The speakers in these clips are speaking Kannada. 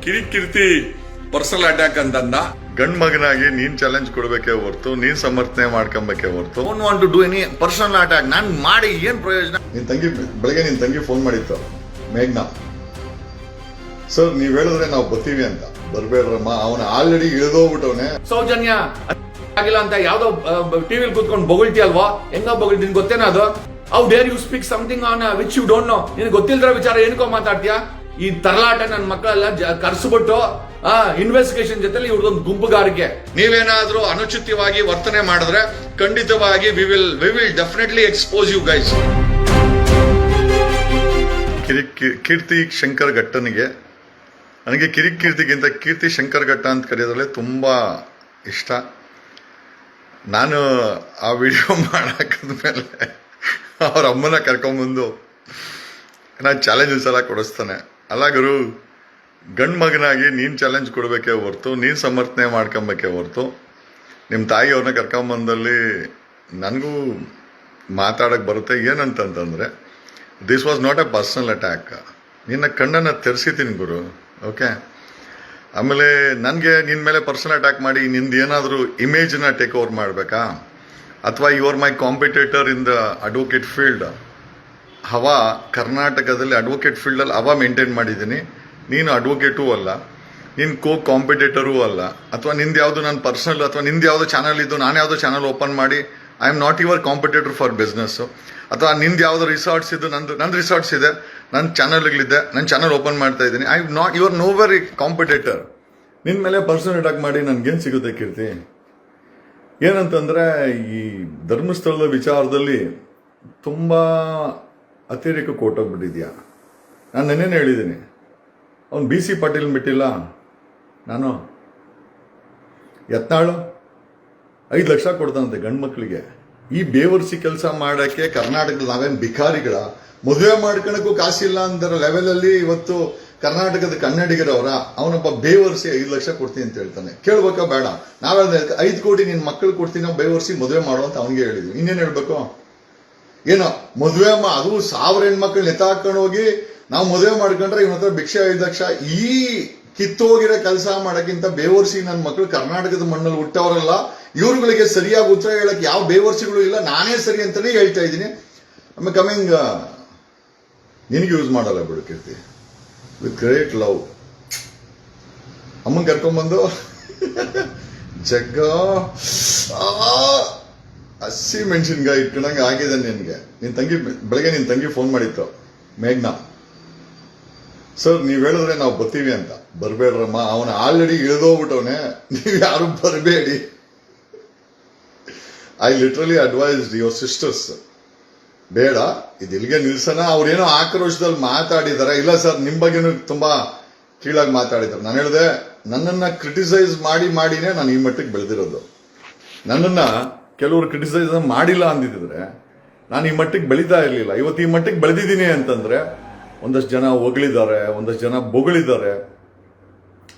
ಕಿರಿಕಿರ್ತಿ ಪರ್ಸನಲ್ ಅಟ್ಯಾಕ್ ಅಂತಂದ. ಗಂಡ್ ಮಗನಾಗಿ ನೀನ್ ಚಾಲೆಂಜ್ ಕೊಡ್ಬೇಕೇ ಹೊರ್ತು ನೀನ್ ಸಮರ್ಥನೆ ಮಾಡ್ಕೊಬೇಕೇ ಹೊರ್ತು don't want to do any personal attack. ನಾನ್ ಮಾಡಿ ಏನ್ ಪ್ರಯೋಜನ? ಬೆಳಗ್ಗೆ ನಿನ್ ತಂಗಿ ಫೋನ್ ಮಾಡಿತ್ತು ಮೇಘ್ನಾ, ಸರ್ ನೀವ್ ಹೇಳಿದ್ರೆ ನಾವು ಬರ್ತೀವಿ ಅಂತ. ಬರ್ಬೇಡ್ರಮ್ಮ, ಅವನ ಆಲ್ರೆಡಿ ಇಳಿದೋಗ್ಬಿಟ್ಟವನೆ. ಸೌಜನ್ಯ ಆಗಿಲ್ಲ ಅಂತ ಯಾವ್ದೋ ಟಿವಿಲಿ ಕೂತ್ಕೊಂಡು ಬೊಗಳ್ತಿಯಲ್ವಾ? ಹೆಂಗ ಬೊಗಳ್ತೀನಿ ಗೊತ್ತೇನ ಅದು? How dare you speak something on which you don't know? ನಿನಗೆ ಗೊತ್ತಿಲ್ದ್ರ ವಿಚಾರ ಏನಕ್ಕೋ ಮಾತಾಡ್ತೀಯಾ? ಈ ತರಲಾಟ ನನ್ನ ಮಕ್ಕಳೆಲ್ಲ ಕರ್ಸ್ಬಿಟ್ಟು ಇನ್ವೆಸ್ಟಿಗೇಷನ್ ಜೊತೆಲಿ ಇವ್ರದೊಂದು ಗುಂಪುಗಾರಿಕೆ. ನೀವೇನಾದ್ರೂ ಅನುಚಿತವಾಗಿ ವರ್ತನೆ ಮಾಡಿದ್ರೆ ಖಂಡಿತವಾಗಿ we will definitely expose you guys. Keerthi Shankar ಘಟ್ಟನಿಗೆ, ನನಗೆ ಕಿರಿಕೀರ್ತಿಗಿಂತ ಕೀರ್ತಿ ಶಂಕರ್ ಘಟ್ಟ ಅಂತ ಕರೆಯೋದ್ರಲ್ಲೇ ತುಂಬಾ ಇಷ್ಟ. ನಾನು ಆ ವಿಡಿಯೋ ಮಾಡಾಕದ್ಮೇಲೆ ಅವ್ರ ಅಮ್ಮನ ಕರ್ಕೊಂಬಂದು ನಾನು ಚಾಲೆಂಜಸ್ ಎಲ್ಲ ಕೊಡಿಸ್ತಾನೆ. ಅಲ್ಲ ಗುರು, ಗಂಡ್ ಮಗನಾಗಿ ನೀನ್ ಚಾಲೆಂಜ್ ಕೊಡ್ಬೇಕೇ ಹೊರ್ತು ನೀನ್ ಸಮರ್ಥನೆ ಮಾಡ್ಕೊಬೇಕೇ ಹೊರ್ತು ನಿಮ್ಮ ತಾಯಿಯವ್ರನ್ನ ಕರ್ಕೊಂಬಂದಲ್ಲಿ ನನಗೂ ಮಾತಾಡಕ್ ಬರುತ್ತೆ. ಏನಂತಂದ್ರೆ this was not A personal attack. ನಿನ್ನ ಕಣ್ಣನ್ನು ತೆರೆಸಿತೀನಿ ಗುರು, ಓಕೆ? ಆಮೇಲೆ ನನಗೆ ನಿನ್ನ ಮೇಲೆ ಪರ್ಸನಲ್ ಅಟ್ಯಾಕ್ ಮಾಡಿ ನಿಂದು ಏನಾದರೂ ಇಮೇಜ್ನ ಟೇಕ್ ಓವರ್ ಮಾಡಬೇಕಾ? ಅಥವಾ you are my competitor in the advocate field. ಹವಾ ಕರ್ನಾಟಕದಲ್ಲಿ ಅಡ್ವೊಕೇಟ್ ಫೀಲ್ಡಲ್ಲಿ ಹವಾ ಮೇಂಟೈನ್ ಮಾಡಿದ್ದೀನಿ. ನೀನು ಅಡ್ವೊಕೇಟೂ ಅಲ್ಲ, ನೀನು ಕಾಂಪಿಟೇಟರೂ ಅಲ್ಲ. ಅಥವಾ ನಿಂದು ಯಾವುದು ನನ್ನ ಪರ್ಸನಲ್ ಅಥವಾ ನಿಂದು ಯಾವುದೋ ಚಾನಲ್ ಇದ್ದು ನಾನು ಯಾವುದೋ ಚಾನಲ್ ಓಪನ್ ಮಾಡಿ I am not your competitor for business. ಅಥವಾ ನಿಂದು ಯಾವುದೋ ರಿಸಾರ್ಟ್ಸ್ ಇದ್ದು ನಂದು ರಿಸಾರ್ಟ್ಸ್ ಇದೆ, ನನ್ನ ಚಾನಲ್ಗಳಿದೆ, ನನ್ನ ಚಾನಲ್ ಓಪನ್ ಮಾಡ್ತಾ ಇದ್ದೀನಿ. I not your no very competitor. ನಿನ್ನ ಮೇಲೆ ಪರ್ಸನಲ್ ಅಟ್ಯಾಕ್ ಮಾಡಿ ನನ್ಗೇನು ಸಿಗುತ್ತೆ ಕೀರ್ತಿ? ಏನಂತಂದ್ರೆ ಈ ಧರ್ಮಸ್ಥಳದ ವಿಚಾರದಲ್ಲಿ ತುಂಬಾ ಅತಿರೇಕ ಕೊಟ್ಟೋಗ್ಬಿಟ್ಟಿದ್ಯಾ. ನಾನು ನೆನ್ನೆನೇ ಹೇಳಿದ್ದೀನಿ, ಅವ್ನು BC ಪಾಟೀಲ್ ಬಿಟ್ಟಿಲ್ಲ, ನಾನು ಯತ್ನಾಳು 5 ಲಕ್ಷ ಕೊಡ್ತಾನಂತೆ ಗಂಡು ಮಕ್ಕಳಿಗೆ. ಈ ಬೇವರ್ಸಿ ಕೆಲಸ ಮಾಡಕ್ಕೆ ಕರ್ನಾಟಕದಲ್ಲಿ ನಾವೇನು ಭಿಕಾರಿಗಳ? ಮದುವೆ ಮಾಡ್ಕೊಳಕ್ಕೂ ಕಾಸಿಲ್ಲ ಅಂದ್ರೆ ಲೆವೆಲಲ್ಲಿ ಇವತ್ತು ಕರ್ನಾಟಕದ ಕನ್ನಡಿಗರವರ ಅವನೊಬ್ಬ ಬೇವರ್ಸಿ 5 ಲಕ್ಷ ಕೊಡ್ತೀನಿ ಅಂತ ಹೇಳ್ತಾನೆ. ಕೇಳ್ಬೇಕಾ ಬೇಡ? ನಾವೇ 5 ಕೋಟಿ ನಿನ್ ಮಕ್ಕಳು ಕೊಡ್ತೀನಿ ಬೇವರ್ಸಿ ಮದುವೆ ಮಾಡೋ ಅಂತ ಅವನಿಗೆ ಹೇಳಿದ್ವಿ. ಇನ್ನೇನು ಹೇಳ್ಬೇಕು? ಏನೋ ಮದುವೆ ಅದು 1000 ಹೆಣ್ಮಕ್ಳು ನೆತಾಕೊಂಡು ಹೋಗಿ ನಾವು ಮದುವೆ ಮಾಡ್ಕೊಂಡ್ರೆ ಇವನ ಹತ್ರ ಭಿಕ್ಷೆ 5 ಲಕ್ಷ. ಈ ಕಿತ್ತೋಗಿರೋ ಕೆಲಸ ಮಾಡಕ್ಕಿಂತ ಬೇವರ್ಸಿ ನನ್ನ ಮಕ್ಕಳು ಕರ್ನಾಟಕದ ಮಣ್ಣಲ್ಲಿ ಹುಟ್ಟವರಲ್ಲ, ಇವ್ರುಗಳಿಗೆ ಸರಿಯಾಗಿ ಉತ್ತರ ಹೇಳಕ್ ಯಾವ ಬೇವರ್ಸಿಗಳು ಇಲ್ಲ, ನಾನೇ ಸರಿ ಅಂತಾನೆ ಹೇಳ್ತಾ ಇದ್ದೀನಿ. ಆಮೇಲೆ ಕಮಿಂಗ್ ನಿನಗೆ ಯೂಸ್ ಮಾಡಲ್ಲ ಬಿಡು ಕೀರ್ತಿ, ವಿತ್ ಗ್ರೇಟ್ ಲವ್. ಅಮ್ಮನ್ ಕರ್ಕೊಂಡ್ಬಂದು ಜಗ್ಗ ಹಸಿ ಮೆಣಸಿನ್ಕಾಯಿ ಇಟ್ಕೊಂಡಂಗೆ ಆಗಿದೆ ನಿನ್ಗೆ. ಬೆಳಗ್ಗೆ ನಿನ್ ತಂಗಿ ಫೋನ್ ಮಾಡಿತ್ತು ಮೇಘ್ನಾ, ಸರ್ ನೀವ್ ಹೇಳಿದ್ರೆ ನಾವು ಬರ್ತೀವಿ ಅಂತ. ಬರ್ಬೇಡ್ರಮ್ಮ, ಅವನ ಆಲ್ರೆಡಿ ಇಳಿದೋಗ್ಬಿಟ್ಟವನೆ, ನೀವ್ ಯಾರು ಬರಬೇಡಿ. I literally advised your sisters, ಬೇಡ ಇದು ಇಲ್ಲಿಗೆ ನಿಲ್ಸನ. ಅವ್ರೇನೋ ಆಕ್ರೋಶದಲ್ಲಿ ಮಾತಾಡಿದಾರೆ. ಇಲ್ಲ ಸರ್, ನಿಮ್ ಬಗ್ಗೆನೂ ತುಂಬಾ ಕೀಳಾಗಿ ಮಾತಾಡಿದ್ದಾರೆ. ನಾನು ಹೇಳಿದೆ, ನನ್ನನ್ನ ಕ್ರಿಟಿಸೈಸ್ ಮಾಡಿನೇ ನಾನು ಈ ಮಟ್ಟಿಗೆ ಬೆಳೆದಿರೋದು. ನನ್ನನ್ನ ಕೆಲವರು ಕ್ರಿಟಿಸೈಸ್ ಮಾಡಿಲ್ಲ ಅಂದಿದ್ರೆ ನಾನು ಈ ಮಟ್ಟಿಗೆ ಬೆಳೀತಾ ಇರ್ಲಿಲ್ಲ. ಇವತ್ತು ಈ ಮಟ್ಟಿಗೆ ಬೆಳೆದಿದ್ದೀನಿ ಅಂತಂದ್ರೆ ಒಂದಷ್ಟು ಜನ ಹೊಗಳಿದ್ದಾರೆ, ಒಂದಷ್ಟು ಜನ ಬೊಗಳಿದ್ದಾರೆ.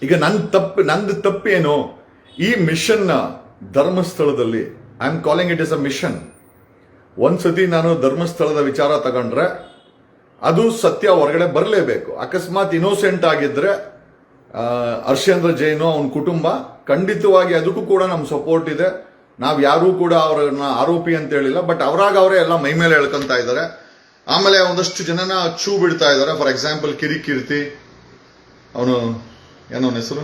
ಈಗ ನಂದು ತಪ್ಪೇನು? ಈ ಮಿಷನ್ ಧರ್ಮಸ್ಥಳದಲ್ಲಿ I am calling it is a mission. ಒಂದ್ಸತಿ ನಾನು ಧರ್ಮಸ್ಥಳದ ವಿಚಾರ ತಗೊಂಡ್ರೆ ಅದು ಸತ್ಯ ಹೊರಗಡೆ ಬರಲೇಬೇಕು. ಅಕಸ್ಮಾತ್ ಇನ್ನೋಸೆಂಟ್ ಆಗಿದ್ರೆ ಹರ್ಷೇಂದ್ರ ಜೈನು ಅವನ ಕುಟುಂಬ ಖಂಡಿತವಾಗಿ ಅದಕ್ಕೂ ಕೂಡ ನಮ್ಮ ಸಪೋರ್ಟ್ ಇದೆ. ನಾವ್ ಯಾರೂ ಕೂಡ ಅವರನ್ನ ಆರೋಪಿ ಅಂತ ಹೇಳಿಲ್ಲ, ಬಟ್ ಅವರಾಗ ಅವರೇ ಎಲ್ಲ ಮೈ ಮೇಲೆ ಹೇಳ್ಕೊಂತ ಇದ್ದಾರೆ. ಆಮೇಲೆ ಒಂದಷ್ಟು ಜನನ ಚೂ ಬಿಡ್ತಾ ಇದ್ದಾರೆ. ಫಾರ್ ಎಕ್ಸಾಂಪಲ್ ಕಿರಿಕೀರ್ತಿ, ಅವನು ಏನೋ ಹೆಸರು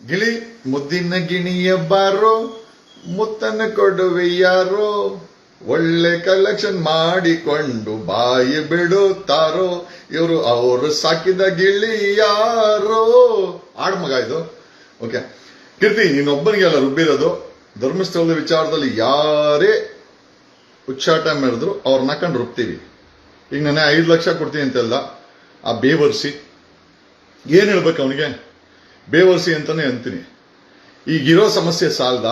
ಗಿಳಿ, ಮುದ್ದಿನ ಗಿಣಿಯ ಬಾರೋ ಮುತ್ತನ್ನ ಕೊಡುವೆ ಯಾರೋ, ಒಳ್ಳೆ ಕಲೆಕ್ಷನ್ ಮಾಡಿಕೊಂಡು ಬಾಯಿ ಬಿಡುತ್ತಾರೋ, ಇವರು ಅವರು ಸಾಕಿದ ಗಿಳಿ ಯಾರೋ. ಆಡ್ ಮಗ ಇದು. ಓಕೆ ಕೀರ್ತಿ, ನೀನೊಬ್ಬನಿಗೆ ಅಲ್ಲ ರುಬ್ಬಿರೋದು. ಧರ್ಮಸ್ಥಳದ ವಿಚಾರದಲ್ಲಿ ಯಾರೇ ಉಚ್ಚಾಟ ಮಾಡಿದ್ರು ಅವ್ರನ್ನ ಕಂಡು ರುಬ್ತೀವಿ. ಈಗ ನಾನು 5 ಲಕ್ಷ ಕೊಡ್ತೀನಿ ಅಂತೆಲ್ಲ ಆ ಬೇವರ್ಸಿ ಏನ್ ಹೇಳ್ಬೇಕು ಅವನಿಗೆ? ಬೇವರ್ಸಿ ಅಂತಾನೆ ಅಂತೀನಿ. ಈಗಿರೋ ಸಮಸ್ಯೆ ಸಾಲ್ದ?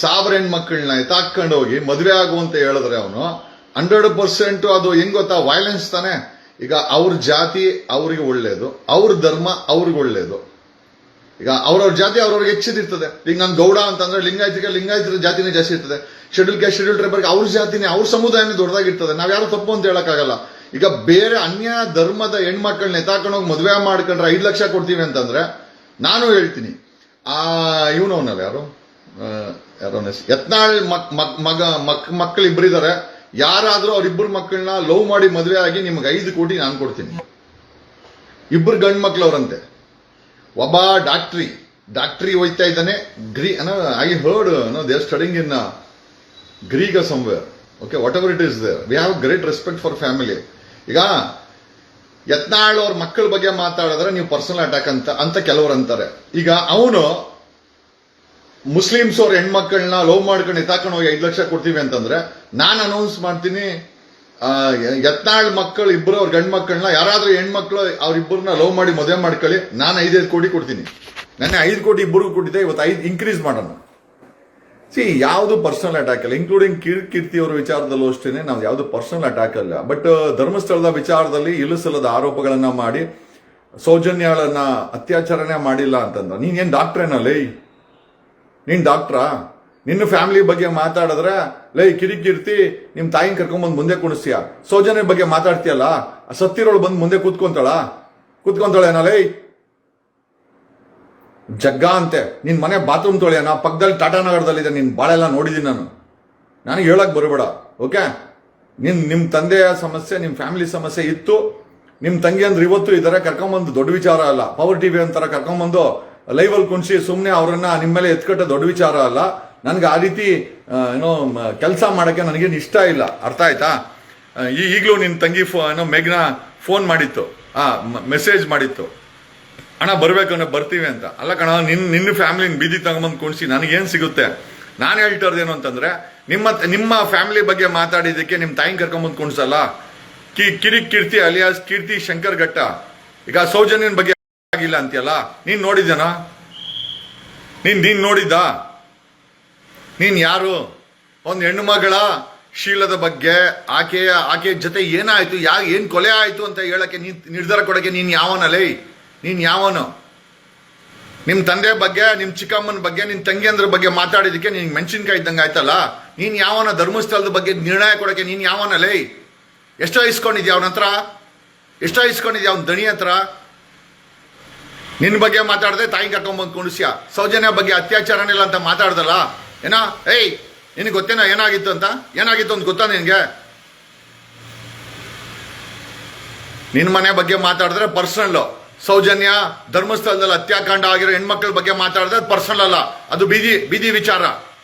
1000 ಹೆಣ್ಮಕ್ಳನ್ನ ಎತ್ತಾಕೊಂಡು ಹೋಗಿ ಮದುವೆ ಆಗುವಂತ ಹೇಳಿದ್ರೆ ಅವನು 100% ಅದು ಹೆಂಗ್ ಗೊತ್ತಾ? ವೈಲೆನ್ಸ್ ತಾನೆ. ಈಗ ಅವ್ರ ಜಾತಿ ಅವ್ರಿಗೆ ಒಳ್ಳೇದು, ಅವ್ರ ಧರ್ಮ ಅವ್ರಿಗೆ ಒಳ್ಳೇದು. ಈಗ ಅವ್ರವ್ರ ಜಾತಿ ಅವ್ರವ್ರಿಗೆ ಹೆಚ್ಚಿದಿರ್ತದೆ. ಈಗ ನಾನು ಗೌಡ ಅಂತಂದ್ರೆ ಲಿಂಗಾಯತರ ಜಾತಿನೇ ಜಾಸ್ತಿ ಇರ್ತದೆ. ಶೆಡ್ಯೂಲ್ ಕ್ಯಾಸ್ಟ್, ಶೆಡ್ಯೂಲ್ ಟ್ರೈಬರ್ಗೆ ಅವ್ರ ಜಾತಿನೇ, ಅವ್ರ ಸಮುದಾಯನೇ ದೊಡ್ಡದಾಗಿರ್ತದೆ. ನಾವ್ ಯಾರು ತಪ್ಪು ಅಂತ ಹೇಳಕ್ಕಾಗಲ್ಲ. ಈಗ ಬೇರೆ ಅನ್ಯ ಧರ್ಮದ ಹೆಣ್ಮಕ್ಳನ್ನ ಎತ್ತಾಕೊಂಡೋಗಿ ಮದುವೆ ಮಾಡ್ಕೊಂಡ್ರೆ 5 ಲಕ್ಷ ಕೊಡ್ತೀವಿ ಅಂತಂದ್ರೆ ನಾನು ಹೇಳ್ತೀನಿ ಇವನು ಅವನಲ್ಲ ಯಾರು ಯತ್ನಾಳ್ ಮಕ್ಕಳು ಇಬ್ಬರಿದ್ದಾರೆ, ಯಾರಾದ್ರೂ ಅವ್ರಿಬ್ಬರು ಮಕ್ಕಳನ್ನ ಲವ್ ಮಾಡಿ ಮದುವೆ ಆಗಿ ನಿಮ್ಗೆ 5 ಕೋಟಿ ನಾನು ಕೊಡ್ತೀನಿ. ಇಬ್ಬರು ಗಂಡು ಮಕ್ಳು ಅವರಂತೆ. ಒಬ್ಬ ಡಾಕ್ಟ್ರಿ ಹೋಯ್ತಾ ಇದ್ದಾನೆ. I heard they are studying in Greek somewhere. Okay, whatever it is there, we have great respect for family. ಈಗ ಯತ್ನಾಳ್ ಅವ್ರ ಮಕ್ಕಳ ಬಗ್ಗೆ ಮಾತಾಡಿದ್ರೆ ನೀವು ಪರ್ಸನಲ್ ಅಟ್ಯಾಕ್ ಅಂತ ಕೆಲವರು ಅಂತಾರೆ. ಈಗ ಅವನು ಮುಸ್ಲಿಮ್ಸ್ ಅವ್ರ ಹೆಣ್ಮಕ್ಳನ್ನ ಲವ್ ಮಾಡ್ಕೊಂಡು ಎತ್ತಾಕೊಂಡು ಹೋಗಿ 5 ಲಕ್ಷ ಕೊಡ್ತೀವಿ ಅಂತಂದ್ರೆ ನಾನು ಅನೌನ್ಸ್ ಮಾಡ್ತೀನಿ, ಯತ್ನಾಳ್ ಮಕ್ಕಳು ಇಬ್ಬರು ಅವ್ರ ಗಂಡು ಮಕ್ಕಳನ್ನ ಯಾರಾದ್ರೂ ಹೆಣ್ಮಕ್ಳು ಅವ್ರಿಬ್ಬರನ್ನ ಲವ್ ಮಾಡಿ ಮದುವೆ ಮಾಡ್ಕೊಳ್ಳಿ, ನಾನು 5 ಕೋಟಿ ಕೊಡ್ತೀನಿ. ನನ್ನ 5 ಕೋಟಿ ಇಬ್ಬರು ಕೊಟ್ಟಿದ್ದೆ, ಇವತ್ತು 5 ಇನ್ಕ್ರೀಸ್ ಮಾಡೋಣ. ಯಾವುದು ಪರ್ಸನಲ್ ಅಟ್ಯಾಕ್ ಅಲ್ಲ, ಇನ್ಕ್ಲೂಡಿಂಗ್ ಕೀರ್ತಿ ಅವರ ವಿಚಾರದಲ್ಲೂ ಅಷ್ಟೇನೆ ನಾವು ಯಾವುದು ಪರ್ಸನಲ್ ಅಟ್ಯಾಕ್ ಅಲ್ಲ. ಬಟ್ ಧರ್ಮಸ್ಥಳದ ವಿಚಾರದಲ್ಲಿ ಇಳಿಸಲದ ಆರೋಪಗಳನ್ನ ಮಾಡಿ ಸೌಜನ್ಯಗಳನ್ನ ಅತ್ಯಾಚಾರನೇ ಮಾಡಿಲ್ಲ ಅಂತಂದ್ರೆ ನೀನೇನ್ ಡಾಕ್ಟ್ರೇನಲ್ಲಿ? ನೀನ್ ಡಾಕ್ಟ್ರಾ? ನಿನ್ನ ಫ್ಯಾಮಿಲಿ ಬಗ್ಗೆ ಮಾತಾಡಿದ್ರೆ ಲೈ ಕಿರಿಕೀರ್ತಿ ನಿಮ್ ತಾಯಿನ ಕರ್ಕೊಂಡ್ಬಂದು ಮುಂದೆ ಕುಣಿಸ್ತೀಯ, ಸೌಜನ್ಯ ಬಗ್ಗೆ ಮಾತಾಡ್ತೀಯಲ್ಲ, ಸತ್ತಿರೋಳು ಬಂದು ಮುಂದೆ ಕೂತ್ಕೊಂತಾಳೇನ ಲೈ? ಜಗ್ಗ ಅಂತೆ ನಿನ್ ಮನೆ ಬಾತ್ರೂಮ್ ತೊಳೆಯೋಣ, ಪಕ್ಕದಲ್ಲಿ ಟಾಟಾನಗರದಲ್ಲಿದೆ, ನಿನ್ ಬಾಳೆಲ್ಲ ನೋಡಿದೀನಿ ನಾನು. ನನಗೆ ಹೇಳಕ್ ಬರಬೇಡ, ಓಕೆ? ನಿಮ್ ತಂದೆಯ ಸಮಸ್ಯೆ, ನಿಮ್ ಫ್ಯಾಮಿಲಿ ಸಮಸ್ಯೆ ಇತ್ತು. ನಿಮ್ ತಂಗಿ ಅಂದ್ರೆ ಇವತ್ತು ಇದಾರೆ, ಕರ್ಕೊಂಬಂದು ದೊಡ್ಡ ವಿಚಾರ ಅಲ್ಲ. ಪವರ್ ಟಿವಿ ಅಂತಾರ ಕರ್ಕೊಂಬಂದು ಲೈವ್ ಅಲ್ಲಿ ಕುಣಿಸಿ ಸುಮ್ಮನೆ ಅವ್ರನ್ನ ನಿಮ್ಮ ಮೇಲೆ ಎತ್ಕಟ್ಟ ದೊಡ್ಡ ವಿಚಾರ ಅಲ್ಲ. ನನ್ಗೆ ಆ ರೀತಿ ಕೆಲಸ ಮಾಡಕ್ಕೆ ನನಗೇನು ಇಷ್ಟ ಇಲ್ಲ, ಅರ್ಥ ಆಯ್ತಾ? ಈಗಲೂ ನಿನ್ ತಂಗಿ ಮೇಘ್ನಾ ಫೋನ್ ಮಾಡಿತ್ತು, ಮೆಸೇಜ್ ಮಾಡಿತ್ತು, ಅಣ್ಣ ಬರ್ಬೇಕು ಅನ್ನೋ ಬರ್ತೀವಿ ಅಂತ. ಅಲ್ಲ ಕಣ, ನಿನ್ನ ಫ್ಯಾಮಿಲಿನ ಬೀದಿ ತಗೊಂಬಂದು ಕುಣಿಸಿ ನನಗೇನ್ ಸಿಗುತ್ತೆ? ನಾನು ಹೇಳ್ತಾ ಇರೋದೇನು ಅಂತಂದ್ರೆ ನಿಮ್ಮ ಫ್ಯಾಮಿಲಿ ಬಗ್ಗೆ ಮಾತಾಡಿದಕ್ಕೆ ನಿಮ್ ತಾಯಿನ ಕರ್ಕೊಂಬಂದು ಕುಣಿಸಲ್ಲ. ಕೀರ್ತಿ ಅಲಿಯಾಸ್ ಕೀರ್ತಿ ಶಂಕರ್ ಘಟ್ಟ. ಈಗ ಸೌಜನ್ಯನ ಬಗ್ಗೆ ಆಗಿಲ್ಲ ಅಂತೀಯಲ್ಲ, ನೀನ್ ನೋಡಿದ್ಯಾನ? ನೀನ್ ನೋಡಿದ್ದ? ನೀನ್ ಯಾರು? ಒಂದು ಹೆಣ್ಣು ಮಗಳ ಶೀಲದ ಬಗ್ಗೆ ಆಕೆ ಜೊತೆ ಏನಾಯ್ತು, ಏನ್ ಕೊಲೆ ಆಯ್ತು ಅಂತ ಹೇಳಕ್ಕೆ ನಿರ್ಧಾರ ಕೊಡಕ್ಕೆ ನೀನ್ ಯಾವನಲ್ಲೇ? ನೀನ್ ಯಾವನು? ನಿಮ್ ತಂದೆ ಬಗ್ಗೆ, ನಿಮ್ ಚಿಕ್ಕಮ್ಮನ ಬಗ್ಗೆ, ನಿನ್ ತಂಗಿಯಂದ್ರ ಬಗ್ಗೆ ಮಾತಾಡಿದಕ್ಕೆ ನೀನ್ ಮೆಣಸಿನ್ಕಾಯಿ ಇದ್ದಂಗೆ ಆಯ್ತಲ್ಲ. ನೀನ್ ಯಾವನ? ಧರ್ಮಸ್ಥಳದ ಬಗ್ಗೆ ನಿರ್ಣಯ ಕೊಡಕ್ಕೆ ನೀನ್ ಯಾವನಲ್ಲೇ? ಎಷ್ಟೋ ಇಸ್ಕೊಂಡಿದ್ಯಾ ಅವನ ಹತ್ರ? ಎಷ್ಟೋ ಇಸ್ಕೊಂಡಿದ್ಯಾ ಅವನ ದಣಿ ಹತ್ರ? ನಿನ್ ಬಗ್ಗೆ ಮಾತಾಡದೆ ತಾಯಿ ಕರ್ಕೊಂಡ್ಬಂದು ಕುಣಿಸ್ಯ. ಸೌಜನ್ಯ ಬಗ್ಗೆ ಅತ್ಯಾಚಾರನಿಲ್ಲ ಅಂತ ಮಾತಾಡ್ದಲ್ಲ ಏನಾ? ನಿನಗೆ ಗೊತ್ತೇನೋ ಏನಾಗಿತ್ತು ಅಂತ ಗೊತ್ತಾ ನಿನ್ಗೆ? ನಿನ್ ಮನೆ ಬಗ್ಗೆ ಮಾತಾಡಿದ್ರೆ ಪರ್ಸನಲ್. ಸೌಜನ್ಯ ಧರ್ಮಸ್ಥಳದಲ್ಲಿ ಹತ್ಯಾಕಾಂಡ ಆಗಿರೋ ಹೆಣ್ಮಕ್ಳ ಬಗ್ಗೆ ಮಾತಾಡಿದ್ರೆ ಅದು ಪರ್ಸನಲ್ ಅಲ್ಲ, ಅದು ಬೀದಿ ವಿಚಾರ.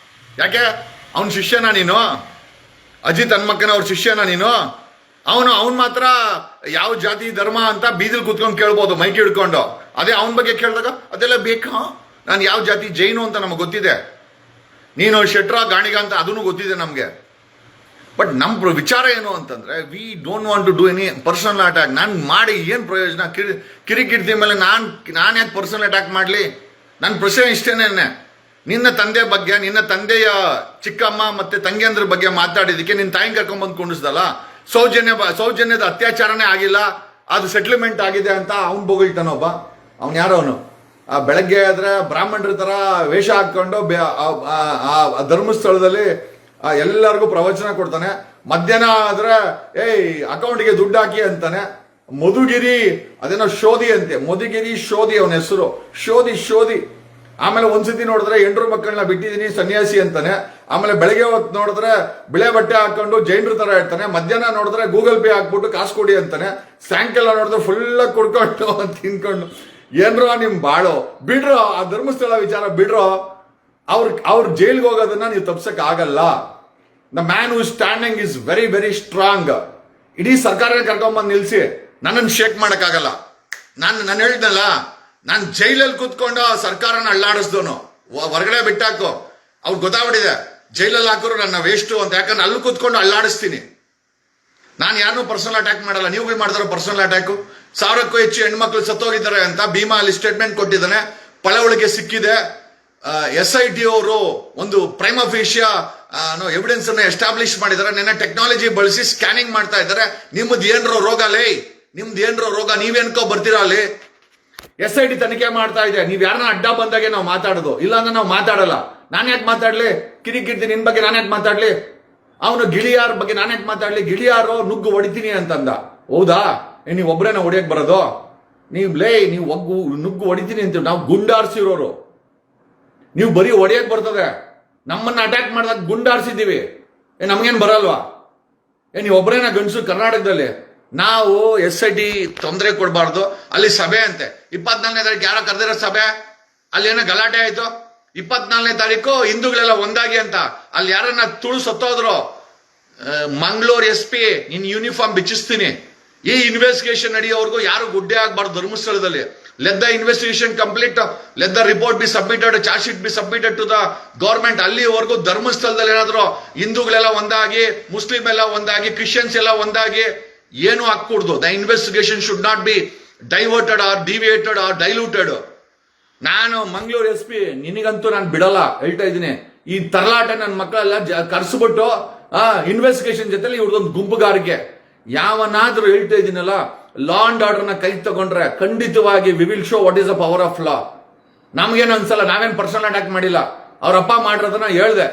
ಯಾಕೆ? ಅವನ ಶಿಷ್ಯನ ನೀನು? ಅಜಿತ್ ಹನ್ಮಕ್ಕನ ಅವ್ರ ಶಿಷ್ಯನ ನೀನು? ಅವನು ಮಾತ್ರ ಯಾವ ಜಾತಿ ಧರ್ಮ ಅಂತ ಬೀದಿಲ್ ಕೂತ್ಕೊಂಡು ಕೇಳ್ಬೋದು ಮೈಕ್ ಹಿಡ್ಕೊಂಡು. ಅದೇ ಅವನ ಬಗ್ಗೆ ಕೇಳಿದಾಗ ಅದೆಲ್ಲ ಬೇಕಾ? ನಾನು ಯಾವ ಜಾತಿ ಜೈನು ಅಂತ ನಮಗೆ ಗೊತ್ತಿದೆ, ನೀನು ಶೆಟ್ರ ಗಾಣಿಗ ಅಂತ ಅದನ್ನು ಗೊತ್ತಿದೆ ನಮಗೆ. ಬಟ್ ನಮ್ಮ ವಿಚಾರ ಏನು ಅಂತಂದ್ರೆ we don't want to do any personal attack. ನಾನು ಮಾಡಿ ಏನು ಪ್ರಯೋಜನ? ಕಿರಿಕಿರ್ತಿ ಮೇಲೆ ನಾನು ಯಾಕೆ ಪರ್ಸನಲ್ ಅಟ್ಯಾಕ್ ಮಾಡಲಿ? ನನ್ನ ಪ್ರಶ್ನೆ ಇಷ್ಟೇನೆ. ನಿನ್ನ ತಂದೆ ಬಗ್ಗೆ, ನಿನ್ನ ತಂದೆಯ ಚಿಕ್ಕಮ್ಮ ಮತ್ತೆ ತಂಗಿಯಂದ್ರ ಬಗ್ಗೆ ಮಾತಾಡಿದಕ್ಕೆ ನಿನ್ನ ತಾಯಿನ ಕರ್ಕೊಂಡ್ಬಂದು ಕುಣಿಸ್ದಲ್ಲ. ಸೌಜನ್ಯದ ಅತ್ಯಾಚಾರನೇ ಆಗಿಲ್ಲ, ಅದು ಸೆಟ್ಲ್ಮೆಂಟ್ ಆಗಿದೆ ಅಂತ ಅವ್ನು ಬೊಗಳ್ತಾನೊಬ್ಬ. ಅವ್ನು ಯಾರವನು? ಬೆಳಗ್ಗೆ ಆದ್ರೆ ಬ್ರಾಹ್ಮಣರ ತರ ವೇಷ ಹಾಕೊಂಡು ಧರ್ಮಸ್ಥಳದಲ್ಲಿ ಎಲ್ಲರಿಗೂ ಪ್ರವಚನ ಕೊಡ್ತಾನೆ. ಮಧ್ಯಾಹ್ನ ಆದ್ರೆ ಅಕೌಂಟ್ಗೆ ದುಡ್ಡು ಹಾಕಿ ಅಂತಾನೆ. ಮಧುಗಿರಿ ಅದೇನೋ ಶೋಧಿ ಅಂತೆ, ಮಧುಗಿರಿ ಶೋಧಿ ಅವನ ಹೆಸರು, ಶೋಧಿ. ಆಮೇಲೆ ಒಂದ್ಸತಿ ನೋಡಿದ್ರೆ 8 ಮಕ್ಕಳನ್ನ ಬಿಟ್ಟಿದೀನಿ ಸನ್ಯಾಸಿ ಅಂತಾನೆ. ಆಮೇಲೆ ಬೆಳಗ್ಗೆ ಹೊತ್ತು ನೋಡಿದ್ರೆ ಬಿಳೆ ಬಟ್ಟೆ ಹಾಕೊಂಡು ಜೈನರ ತರ ಇರ್ತಾನೆ. ಮಧ್ಯಾಹ್ನ ನೋಡಿದ್ರೆ ಗೂಗಲ್ ಪೇ ಹಾಕ್ಬಿಟ್ಟು ಕಾಸು ಕೊಡಿ ಅಂತಾನೆ. ಸಾಯಂಕಾಲ ನೋಡಿದ್ರೆ ಫುಲ್ ಕುಡ್ಕೊಂಡು ತಿನ್ಕೊಂಡು. ಏನ್ರೋ ನಿಮ್ ಬಾಳು ಬಿಡ್ರೋ, ಆ ಧರ್ಮಸ್ಥಳ ವಿಚಾರ ಬಿಡ್ರೋ. ಅವ್ರ ಜೈಲ್ಗೆ ಹೋಗೋದನ್ನ ನೀವು ತಪ್ಸಕ್ ಆಗಲ್ಲ. The man who standing is very very strong. ಇಡೀ ಸರ್ಕಾರ ಕರ್ಕೊಂಡ್ಬಂದು ನಿಲ್ಸಿ ನನ್ನನ್ನು ಶೇಕ್ ಮಾಡಕ್ಕಾಗಲ್ಲ. ನಾನು ಹೇಳ್ದಲ್ಲ, ನಾನು ಜೈಲಲ್ಲಿ ಕೂತ್ಕೊಂಡು ಸರ್ಕಾರನ ಅಳ್ಳಾಡಿಸ್ದವನು. ಹೊರಗಡೆ ಬಿಟ್ಟಾಕು, ಅವ್ರು ಗೊತ್ತಾಗ್ಬಿಟ್ಟಿದೆ ಜೈಲಲ್ಲಿ ಹಾಕೋರು ನನ್ನ ವೇಸ್ಟು ಅಂತ. ಯಾಕಂದ್ರೆ ಅಲ್ಲಿ ಕೂತ್ಕೊಂಡು ಅಳ್ಳಾಡಿಸ್ತೀನಿ. ನಾನು ಯಾರನ್ನೂ ಪರ್ಸನಲ್ ಅಟ್ಯಾಕ್ ಮಾಡಲ್ಲ. ನೀವು ಭೀ ಮಾಡ್ತಾರೋ ಪರ್ಸನಲ್ ಅಟ್ಯಾಕು? 1000ಕ್ಕೂ ಹೆಚ್ಚು ಹೆಣ್ಮಕ್ಳು ಸತ್ತೋಗಿದ್ದಾರೆ ಅಂತ ಭೀಮಾ ಅಲ್ಲಿ ಸ್ಟೇಟ್ಮೆಂಟ್ ಕೊಟ್ಟಿದ್ದಾನೆ. ಪಳವಳಿಕೆ ಸಿಕ್ಕಿದೆ. SIT ಅವರು ಒಂದು ಪ್ರೈಮ್ ಆಫೀಷಿಯಾ ಎವಿಡೆನ್ಸ್ ಅನ್ನು ಎಸ್ಟಾಬ್ಲಿಷ್ ಮಾಡಿದ್ದಾರೆ. ನೆನ್ನೆ ಟೆಕ್ನಾಲಜಿ ಬಳಸಿ ಸ್ಕ್ಯಾನಿಂಗ್ ಮಾಡ್ತಾ ಇದ್ದಾರೆ. ನಿಮ್ದು ಏನ್ರೋ ರೋಗ ಲೇ, ನಿಮ್ದು ಏನ್ರೋ ರೋಗ? ನೀವೇನ್ಕೋ ಬರ್ತೀರಾ ಅಲ್ಲಿ? SIT ತನಿಖೆ ಮಾಡ್ತಾ ಇದೆ. ನೀವ್ ಯಾರನ್ನ ಅಡ್ಡ ಬಂದಾಗೆ ನಾವು ಮಾತಾಡೋದು, ಇಲ್ಲಾಂದ್ರೆ ನಾವು ಮಾತಾಡಲ್ಲ. ನಾನು ಯಾಕೆ ಮಾತಾಡ್ಲಿ? ಕಿರಿಕಿರ್ತಿ ನಿನ್ ಬಗ್ಗೆ ನಾನು ಯಾಕೆ ಮಾತಾಡ್ಲಿ? ಅವನು ಗಿಳಿಯಾರ್ ಬಗ್ಗೆ ನಾನು ಯಾಕೆ ಮಾತಾಡ್ಲಿ? ಗಿಳಿಯಾರು ನುಗ್ಗು ಹೊಡಿತೀನಿ ಅಂತಂದ. ಹೌದಾ? ನೀವು ಒಬ್ರೇನ ಹೊಡಿಯಕ್ ಬರೋದು? ನೀವು ನುಗ್ಗು ಹೊಡಿತೀನಿ ಅಂತೀವಿ. ನಾವು ಗುಂಡಾರ್ಸಿರೋರು, ನೀವು ಬರೀ ಹೊಡಿಯಕ್ ಬರ್ತದೆ. ನಮ್ಮನ್ನ ಅಟ್ಯಾಕ್ ಮಾಡಿದಾಗ ಗುಂಡಾರ್ಸಿದ್ದೀವಿ. ನಮ್ಗೇನ್ ಬರಲ್ವಾ? ನೀವು ಒಬ್ಬರೇನ ಗಂಡಸು ಕರ್ನಾಟಕದಲ್ಲಿ? ನಾವು SIT ತೊಂದರೆ ಕೊಡಬಾರ್ದು. ಅಲ್ಲಿ ಸಭೆ ಅಂತೆ 24ನೇ ತಾರೀಕು, ಯಾರೋ ಕರೆದಿರೋ ಸಭೆ, ಅಲ್ಲಿ ಏನೋ ಗಲಾಟೆ ಆಯ್ತು. 24ನೇ ತಾರೀಕು ಹಿಂದೂಗಳೆಲ್ಲ ಒಂದಾಗಿ ಅಂತ, ಅಲ್ಲಿ ಯಾರನ್ನ ತುಳು ಸತ್ತೋದ್ರು. ಮಂಗಳೂರು SP ನಿನ್ ಯೂನಿಫಾರ್ಮ್ ಬಿಚ್ಚಿಸ್ತೀನಿ. ಈ ಇನ್ವೆಸ್ಟಿಗೇಷನ್ ನಡೆಯೋವರೆಗೂ ಯಾರು ಗುಡ್ಡೆ ಆಗ್ಬಾರ್ದು ಧರ್ಮಸ್ಥಳದಲ್ಲಿ. Let the investigation complete, let the report be submitted, charge sheet be submitted to the government. ಅಲ್ಲಿವರೆಗೂ ಧರ್ಮಸ್ಥಳದಲ್ಲಿ ಏನಾದ್ರು ಹಿಂದೂಗಳೆಲ್ಲ ಒಂದಾಗಿ, ಮುಸ್ಲಿಂ ಎಲ್ಲ ಒಂದಾಗಿ, ಕ್ರಿಶ್ಚಿಯನ್ಸ್ ಎಲ್ಲ ಒಂದಾಗಿ ಏನು ಹಾಕೂಡ್ದು. The investigation should not be diverted or deviated or diluted. ನಾನು ಮಂಗಳೂರು SP ನಿನಗಂತೂ ನಾನು ಬಿಡಲ್ಲ, ಹೇಳ್ತಾ ಇದ್ದೀನಿ. ಈ ತರಲಾಟ ನನ್ನ ಮಕ್ಕಳೆಲ್ಲ ಕರ್ಸ್ಬಿಟ್ಟು ಇನ್ವೆಸ್ಟಿಗೇಷನ್ ಜೊತೆಲಿ ಇವ್ರದೊಂದು ಗುಂಪುಗಾರಿಕೆ. ಯಾವನಾದ್ರೂ ಹೇಳ್ತಾ ಇದ್ದೀನಲ್ಲ, ಲಾ ಅಂಡ್ ಆರ್ಡರ್ನ ಕೈ ತಗೊಂಡ್ರೆ ಖಂಡಿತವಾಗಿ we will show what is the power of law. ನಮ್ಗೇನು ಅನ್ಸಲ್ಲ, ನಾವೇನ್ ಪರ್ಸನಲ್ ಅಟ್ಯಾಕ್ ಮಾಡಿಲ್ಲ. ಅವ್ರಪ್ಪ ಮಾಡಿರೋದನ್ನ ಹೇಳ್ದೆ,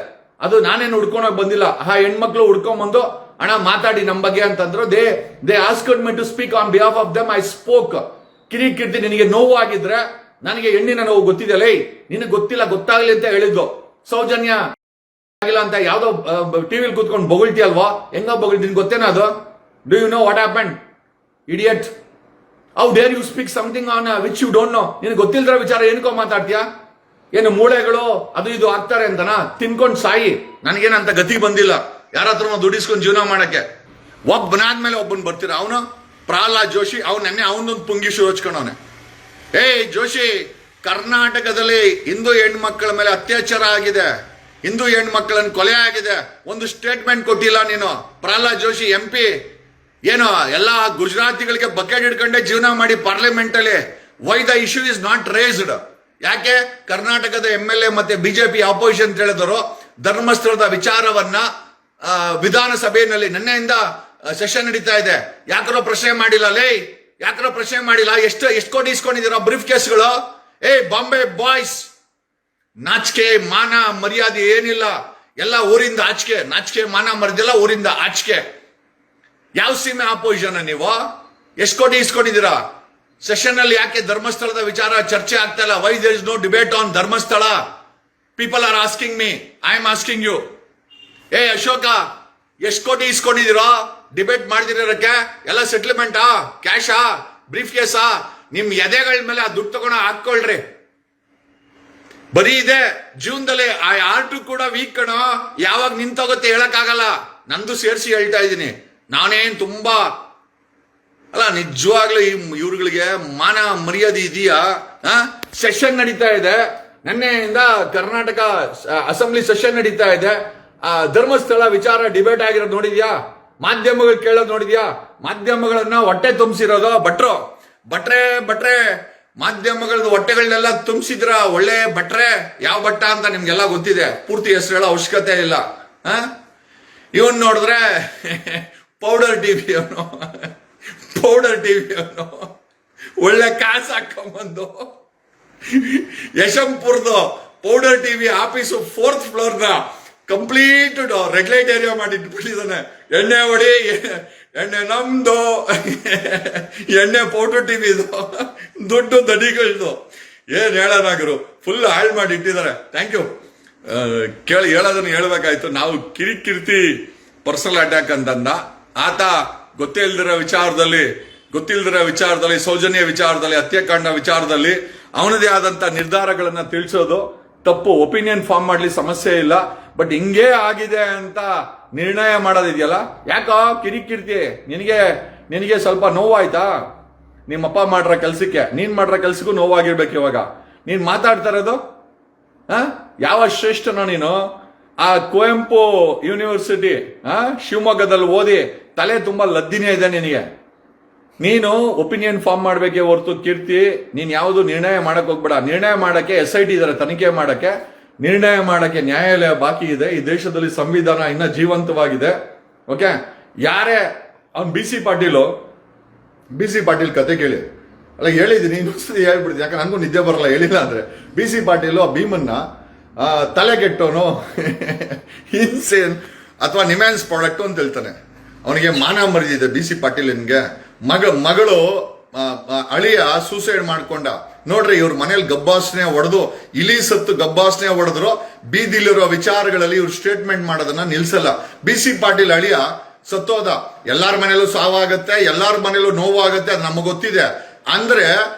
ಅದು ನಾನೇನು ಹುಡ್ಕೊಂಡೋಗಿ ಬಂದಿಲ್ಲ. ಹೆಣ್ಮಕ್ಳು ಹುಡ್ಕೊಂಡ್ಬಂದು ಅಣ್ಣ ಮಾತಾಡಿ ನಮ್ ಬಗ್ಗೆ ಅಂತಂದ್ರು. They asked me to speak on behalf of them. I spoke. ಕಿರಿಕಿರ್ತಿ, ನಿನಗೆ ನೋವು ಆಗಿದ್ರೆ ನನಗೆ ಹೆಣ್ಣಿನ ನೋವು ಗೊತ್ತಿದೆಯಲ್ಲ, ನಿನಗೆ ಗೊತ್ತಿಲ್ಲ, ಗೊತ್ತಾಗ್ಲಿ ಅಂತ ಹೇಳಿದ್ದು. ಸೌಜನ್ಯ ಆಗಿಲ್ಲ ಅಂತ ಯಾವ್ದೋ ಟಿವಿಲಿ ಕೂತ್ಕೊಂಡು ಬೊಗಳ್ತಿಯಲ್ವಾ? ಹೆಂಗ ಬೊಗಳ್ತೀನಿ ಗೊತ್ತೇನೋ ಅದು? Do you know what happen, idiot? How dare you speak something on which you don't know? ನಿನಗೆ ಗೊತ್ತಿಲ್ದ್ರ ವಿಚಾರ ಏನಕ್ಕೋ ಮಾತಾಡ್ತೀಯಾ? ಏನು ಮೂಳೆಗಳು ಅದು ಇದು ಆಗ್ತಾರೆ ಅಂತನಾ? ತಿನ್ಕೊಂಡು ಸಾಯಿ. ನನಗೇನಂತ ಗತಿ ಬಂದಿಲ್ಲ ಯಾರ ಹತ್ರ ದುಡಿಸ್ಕೊಂಡು ಜೀವನ ಮಾಡಕ್ಕೆ. ಒಬ್ಬನಾದ್ಮೇಲೆ ಒಬ್ಬನ್ ಬರ್ತೀರ. ಅವನು ಪ್ರಹ್ಲಾದ್ ಜೋಶಿ, ಅವನೊಂದು ಪುಂಗಿ ಶುರು ಹಚ್ಕೊಂಡವನೆ. ಜೋಶಿ, ಕರ್ನಾಟಕದಲ್ಲಿ ಹಿಂದೂ ಹೆಣ್ಮಕ್ಳ ಮೇಲೆ ಅತ್ಯಾಚಾರ ಆಗಿದೆ, ಹಿಂದೂ ಹೆಣ್ಮಕ್ಳನ್ನ ಕೊಲೆ ಆಗಿದೆ, ಒಂದು ಸ್ಟೇಟ್ಮೆಂಟ್ ಕೊಟ್ಟಿಲ್ಲ ನೀನು. ಪ್ರಹ್ಲಾದ್ ಜೋಶಿ MP ಏನೋ ಎಲ್ಲ ಗುಜರಾತಿಗಳಿಗೆ ಬಕೆಟ್ ಹಿಡ್ಕೊಂಡೆ ಜೀವನ ಮಾಡಿ ಪಾರ್ಲಿಮೆಂಟ್ ಅಲ್ಲಿ. Why the issue is not raised? ಯಾಕೆ ಕರ್ನಾಟಕದ MLA ಮತ್ತೆ BJP ಆಪೋಸಿಷನ್ ಹೇಳಿದರು ಧರ್ಮಸ್ಥಳದ ವಿಚಾರವನ್ನ ವಿಧಾನಸಭೆಯಲ್ಲಿ ನಿನ್ನೆಯಿಂದ ಸೆಷನ್ ನಡೀತಾ ಇದೆ, ಯಾಕರೋ ಪ್ರಶ್ನೆ ಮಾಡಿಲ್ಲ. ಯಾಕರೋ ಪ್ರಶ್ನೆ ಮಾಡಿಲ್ಲ? ಎಷ್ಟು ಕೋಟಿ ಇಸ್ಕೊಂಡಿದ್ದೀರಾ ಬ್ರೀಫ್ ಕೇಸ್ಗಳು? ಬಾಂಬೆ ಬಾಯ್ಸ್, ನಾಚಿಕೆ ಮಾನ ಮರ್ಯಾದೆ ಏನಿಲ್ಲ, ಎಲ್ಲ ಊರಿಂದ ಆಚಿಕೆ. ನಾಚಿಕೆ ಮಾನ ಮರ್ಯಾದಿಲ್ಲ, ಊರಿಂದ ಆಚಿಕೆ. ಯಾವ ಸೀಮೆ ಆಪೋಸಿಷನ್ ನೀವು? ಎಷ್ಟು ಕೋಟಿ ಇಸ್ಕೊಂಡಿದ್ದೀರಾ? ಸೆಷನ್ ಅಲ್ಲಿ ಯಾಕೆ ಧರ್ಮಸ್ಥಳದ ವಿಚಾರ ಚರ್ಚೆ ಆಗ್ತಾ ಇಲ್ಲ? Why there is no debate on Dharmasthala? People are asking me, I am asking you. Ashoka, ಎಷ್ಟು ಕೋಟಿ ಇಸ್ಕೊಂಡಿದ್ದೀರಾ? ಡಿಬೇಟ್ ಮಾಡ್ದಿರೋಕ್ಕೆ ಎಲ್ಲ ಸೆಟ್ಲ್ಮೆಂಟಾ, ಕ್ಯಾಶಾ, ಬ್ರೀಫ್ ಕೇಸಾ? ನಿಮ್ ಎದೆಗಳ ಮೇಲೆ ಆ ದುಡ್ಡು ತಗೊಂಡು ಹಾಕೊಳ್ರಿ. ಬರೀ ಇದೆ ಜೀವನದಲ್ಲಿ. ಆ ಆರ್ಟು ಕೂಡ ವೀಕ್ ಕಣ. ಯಾವಾಗ ನಿಂತೋಗುತ್ತೆ ಹೇಳಕ್ ಆಗಲ್ಲ. ನಂದು ಸೇರಿಸಿ ಹೇಳ್ತಾ ಇದ್ದೀನಿ. ನಾನೇನ್ ತುಂಬಾ ಅಲ್ಲ, ನಿಜವಾಗ್ಲೂ ಇವ್ರುಗಳಿಗೆ ಮಾನ ಮರ್ಯಾದೆ ಇದೆಯಾ? ಸೆಷನ್ ನಡೀತಾ ಇದೆ, ನಿನ್ನೆಯಿಂದ ಕರ್ನಾಟಕ ಅಸೆಂಬ್ಲಿ ಸೆಷನ್ ನಡೀತಾ ಇದೆ. ಧರ್ಮಸ್ಥಳ ವಿಚಾರ ಡಿಬೇಟ್ ಆಗಿರೋದು ನೋಡಿದ್ಯಾ? ಮಾಧ್ಯಮಗಳು ಕೇಳೋದು ನೋಡಿದ್ಯಾ? ಮಾಧ್ಯಮಗಳನ್ನ ಹೊಟ್ಟೆ ತುಂಬಿಸಿರೋದು ಭಟ್ರೆ ಮಾಧ್ಯಮಗಳದ್ದು ಹೊಟ್ಟೆಗಳನ್ನೆಲ್ಲ ತುಂಬಿಸಿದ್ರ. ಒಳ್ಳೆ ಭಟ್ರೆ, ಯಾವ ಭಟ್ಟ ಅಂತ ನಿಮ್ಗೆಲ್ಲ ಗೊತ್ತಿದೆ, ಪೂರ್ತಿ ಹೆಸರು ಹೇಳೋ ಅವಶ್ಯಕತೆ ಇಲ್ಲ. ಇವನ್ ನೋಡಿದ್ರೆ ಪೌಡರ್ ಟಿವಿ ಅವನು ಒಳ್ಳೆ ಕಾಸು ಹಾಕೊಂಬಂದು ಯಶವಂತಪುರದ ಪೌಡರ್ ಟಿವಿ ಆಫೀಸು 4th ಫ್ಲೋರ್ನ ಕಂಪ್ಲೀಟ್ ರೆಗ್ಯುಲೇಟ್ ಏರಿಯಾ ಮಾಡಿ ಇಟ್ಬಿಟ್ಟಿದ್ದಾನೆ. ಎಣ್ಣೆ ಹೊಡಿ, ಎಣ್ಣೆ ನಮ್ದು, ಎಣ್ಣೆ ಪೌಡರ್ ಟಿವಿದು, ದುಡ್ಡು ದಡಿಗಳದು. ಏನ್ ಹೇಳೋನಾಗರು, ಫುಲ್ ಹಾಳು ಮಾಡಿ ಇಟ್ಟಿದ್ದಾರೆ. Thank you. ಹೇಳೋದನ್ನ ಹೇಳ್ಬೇಕಾಯ್ತು. ನಾವು ಕಿರಿಕಿರ್ತಿ ಪರ್ಸನಲ್ ಅಟ್ಯಾಕ್ ಅಂತಂದ ಆತ. ಗೊತ್ತಿಲ್ದಿರೋ ವಿಚಾರದಲ್ಲಿ ಸೌಜನ್ಯ ವಿಚಾರದಲ್ಲಿ, ಹತ್ಯಾಕಾಂಡ ವಿಚಾರದಲ್ಲಿ ಅವನದೇ ಆದಂತ ನಿರ್ಧಾರಗಳನ್ನ ತಿಳಿಸೋದು ತಪ್ಪು. ಒಪಿನಿಯನ್ ಫಾರ್ಮ್ ಮಾಡ್ಲಿ, ಸಮಸ್ಯೆ ಇಲ್ಲ. ಬಟ್ ಹಿಂಗೇ ಆಗಿದೆ ಅಂತ ನಿರ್ಣಯ ಮಾಡೋದಿದೆಯಲ್ಲ, ಯಾಕೋ ಕಿರಿಕಿರ್ತಿ? ನಿನಗೆ ಸ್ವಲ್ಪ ನೋವಾಯ್ತಾ? ನಿಮ್ಮಪ್ಪ ಮಾಡ್ರ ಕೆಲ್ಸಕ್ಕೆ, ನೀನ್ ಮಾಡ್ರ ಕೆಲ್ಸಕ್ಕೂ ನೋವಾಗಿರ್ಬೇಕು. ಇವಾಗ ನೀನ್ ಮಾತಾಡ್ತಾ ಇರೋದು ಯಾವ ಶ್ರೇಷ್ಠನೋ ನೀನು? ಆ ಕುವೆಂಪು ಯೂನಿವರ್ಸಿಟಿ ಶಿವಮೊಗ್ಗದಲ್ಲಿ ಓದಿ ತಲೆ ತುಂಬಾ ಲದ್ದಿನೇ ಇದೆ ನಿನಗೆ. ನೀನು ಒಪಿನಿಯನ್ ಫಾರ್ಮ್ ಮಾಡ್ಬೇಕೆ ಹೊರತು ಕೀರ್ತಿ, ನೀನ್ ಯಾವುದು ನಿರ್ಣಯ ಮಾಡಕ್ ಹೋಗ್ಬೇಡ. ನಿರ್ಣಯ ಮಾಡಕ್ಕೆ SIT ಇದಾರೆ, ತನಿಖೆ ಮಾಡಕ್ಕೆ. ನಿರ್ಣಯ ಮಾಡಕ್ಕೆ ನ್ಯಾಯಾಲಯ ಬಾಕಿ ಇದೆ. ಈ ದೇಶದಲ್ಲಿ ಸಂವಿಧಾನ ಇನ್ನ ಜೀವಂತವಾಗಿದೆ. ಓಕೆ, ಯಾರೇ ಅವ್ನು BC ಪಾಟೀಲ್ ಕತೆ ಕೇಳಿ, ಅಲ್ಲ ಹೇಳಿದೀನಿ, ಇನ್ನೊಂದ್ಸತಿ ಹೇಳ್ಬಿಡ್ತೀನಿ, ಯಾಕಂದ್ರೆ ನನಗೂ ನಿದ್ದೆ ಬರಲ್ಲ ಹೇಳಿಲ್ಲ ಅಂದ್ರೆ. BC ಪಾಟೀಲ್ ಆ ಭೀಮನ್ನ ತಲೆಗೆಟ್ಟೋನು ಇನ್ಸೇನ್ ಅಥವಾ ನಿಮ್ಯಾನ್ಸ್ ಪ್ರಾಡಕ್ಟ್ ಅಂತ ಹೇಳ್ತಾನೆ. ಅವನಿಗೆ ಮಾನ ಮರ್ಯಾದೆ BC ಪಾಟೀಲ್ಗೆ ಮಗಳು ಅಳಿಯ ಸೂಸೈಡ್ ಮಾಡ್ಕೊಂಡ. ನೋಡ್ರಿ, ಇವ್ರ ಮನೇಲಿ ಗಬ್ಬಾಸನೆ ಹೊಡೆದು ಇಲಿ ಸತ್ತು ಗಬ್ಬಾಸನೆ ಹೊಡೆದ್ರು. ಬೀದಿಲಿರೋ ವಿಚಾರಗಳಲ್ಲಿ ಇವ್ರು ಸ್ಟೇಟ್ಮೆಂಟ್ ಮಾಡೋದನ್ನ ನಿಲ್ಸಲ್ಲ. BC ಪಾಟೀಲ್ ಅಳಿಯ ಸತ್ತೋದ. ಎಲ್ಲಾರ ಮನೇಲೂ ಸಾವಾಗತ್ತೆ, ಎಲ್ಲಾರ ಮನೇಲೂ ನೋವಾಗತ್ತೆ, ಅದು ನಮಗೆ ಗೊತ್ತಿದೆ. ಅಂದ್ರೆ